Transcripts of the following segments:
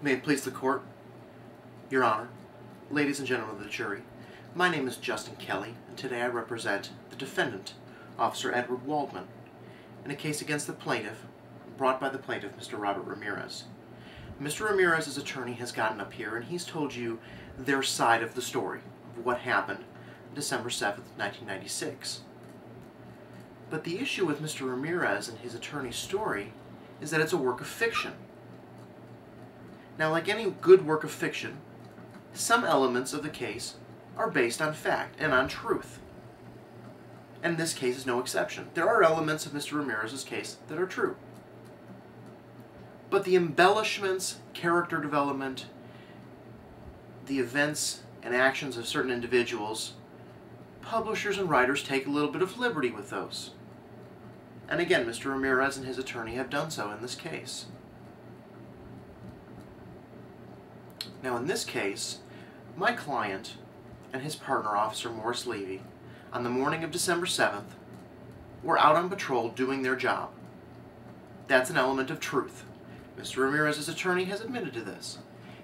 May it please the court, Your Honor, ladies and gentlemen of the jury, my name is Justin Kelly, and today I represent the defendant, Officer Edward Waldman, in a case against the plaintiff, brought by the plaintiff, Mr. Robert Ramirez. Mr. Ramirez's attorney has gotten up here and he's told you their side of the story, of what happened December 7th, 1996. But the issue with Mr. Ramirez and his attorney's story is that it's a work of fiction. Now, like any good work of fiction, some elements of the case are based on fact and on truth. And this case is no exception. There are elements of Mr. Ramirez's case that are true. But the embellishments, character development, the events and actions of certain individuals, publishers and writers take a little bit of liberty with those. And again, Mr. Ramirez and his attorney have done so in this case. Now, in this case, my client and his partner, Officer Morris Levy, on the morning of December 7th, were out on patrol doing their job. That's an element of truth. Mr. Ramirez's attorney has admitted to this.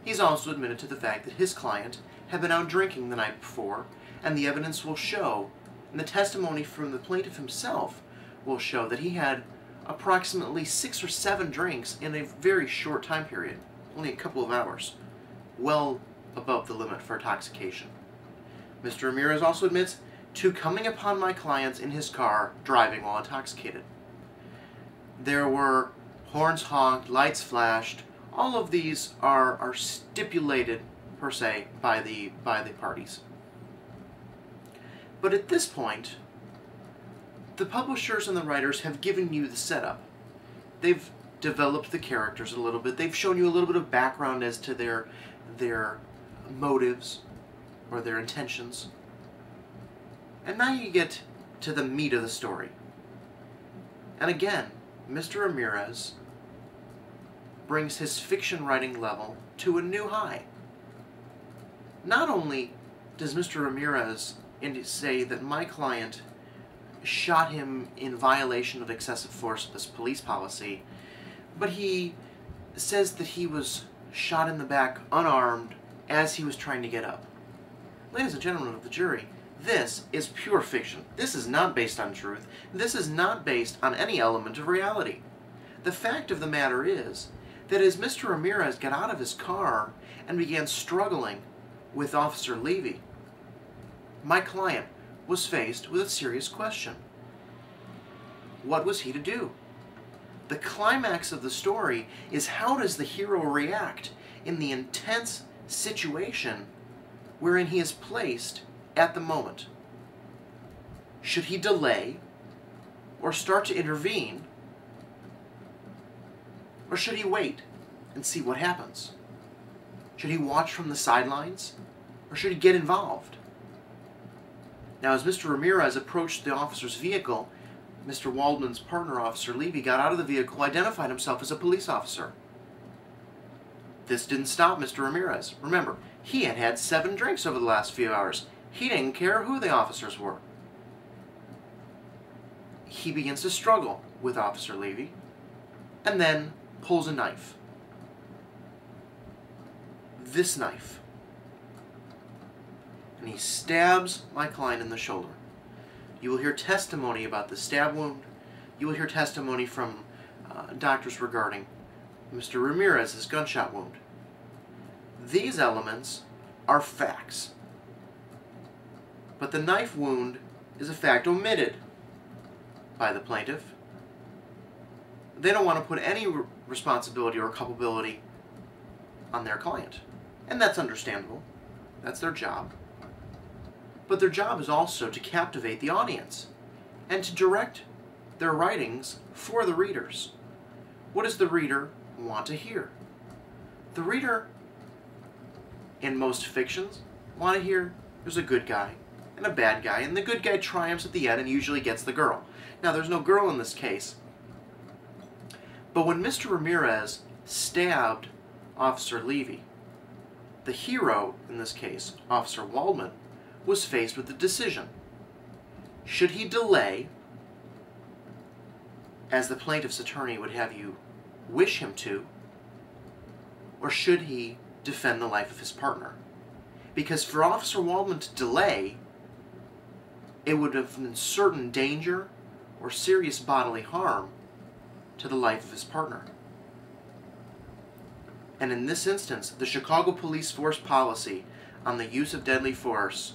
He's also admitted to the fact that his client had been out drinking the night before, and the evidence will show, and the testimony from the plaintiff himself will show that he had approximately 6 or 7 drinks in a very short time period, only a couple of hours, well above the limit for intoxication. Mr. Ramirez also admits to coming upon my clients in his car driving while intoxicated. There were horns honked, lights flashed. All of these are stipulated, per se, by the parties. But at this point, the publishers and the writers have given you the setup. They've developed the characters a little bit. They've shown you a little bit of background as to their motives or their intentions. And now you get to the meat of the story. And again, Mr. Ramirez brings his fiction writing level to a new high. Not only does Mr. Ramirez say that my client shot him in violation of excessive force of this police policy, but he says that he was shot in the back unarmed as he was trying to get up. Ladies and gentlemen of the jury, this is pure fiction. This is not based on truth. This is not based on any element of reality. The fact of the matter is that as Mr. Ramirez got out of his car and began struggling with Officer Levy, my client was faced with a serious question. What was he to do? The climax of the story is, how does the hero react in the intense situation wherein he is placed at the moment? Should he delay or start to intervene, or should he wait and see what happens? Should he watch from the sidelines, or should he get involved? Now, as Mr. Ramirez approached the officer's vehicle, Mr. Waldman's partner, Officer Levy, got out of the vehicle, identified himself as a police officer. This didn't stop Mr. Ramirez. Remember, he had had 7 drinks over the last few hours. He didn't care who the officers were. He begins to struggle with Officer Levy, and then pulls a knife. This knife. And he stabs my client in the shoulder. You will hear testimony about the stab wound. You will hear testimony from doctors regarding Mr. Ramirez's gunshot wound. These elements are facts. But the knife wound is a fact omitted by the plaintiff. They don't want to put any responsibility or culpability on their client. And that's understandable. That's their job. But their job is also to captivate the audience and to direct their writings for the readers. What does the reader want to hear? The reader, in most fictions, want to hear there's a good guy and a bad guy, and the good guy triumphs at the end and usually gets the girl. Now, there's no girl in this case. But when Mr. Ramirez stabbed Officer Levy, the hero in this case, Officer Waldman, was faced with the decision. Should he delay, as the plaintiff's attorney would have you wish him to, or should he defend the life of his partner? Because for Officer Waldman to delay, it would have been certain danger or serious bodily harm to the life of his partner. And in this instance, the Chicago Police Force policy on the use of deadly force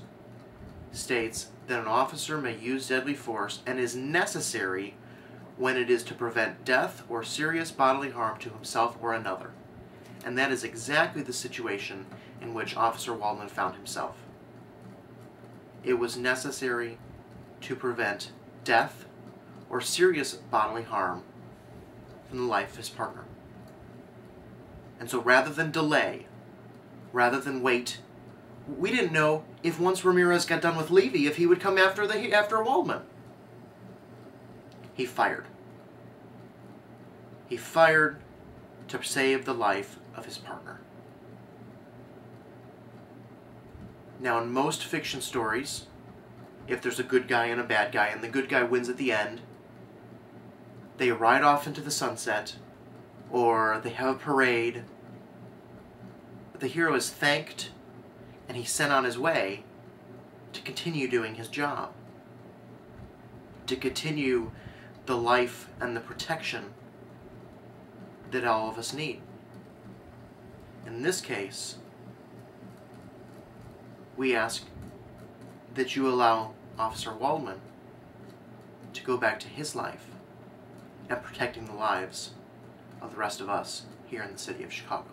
states that an officer may use deadly force and is necessary when it is to prevent death or serious bodily harm to himself or another. And that is exactly the situation in which Officer Waldman found himself. It was necessary to prevent death or serious bodily harm from the life of his partner. And so rather than delay, rather than wait, we didn't know if once Ramirez got done with Levy, if he would come after Waldman. He fired. He fired to save the life of his partner. Now, in most fiction stories, if there's a good guy and a bad guy, and the good guy wins at the end, they ride off into the sunset, or they have a parade. The hero is thanked, and he's sent on his way to continue doing his job, to continue the life and the protection that all of us need. In this case, we ask that you allow Officer Waldman to go back to his life and protecting the lives of the rest of us here in the city of Chicago.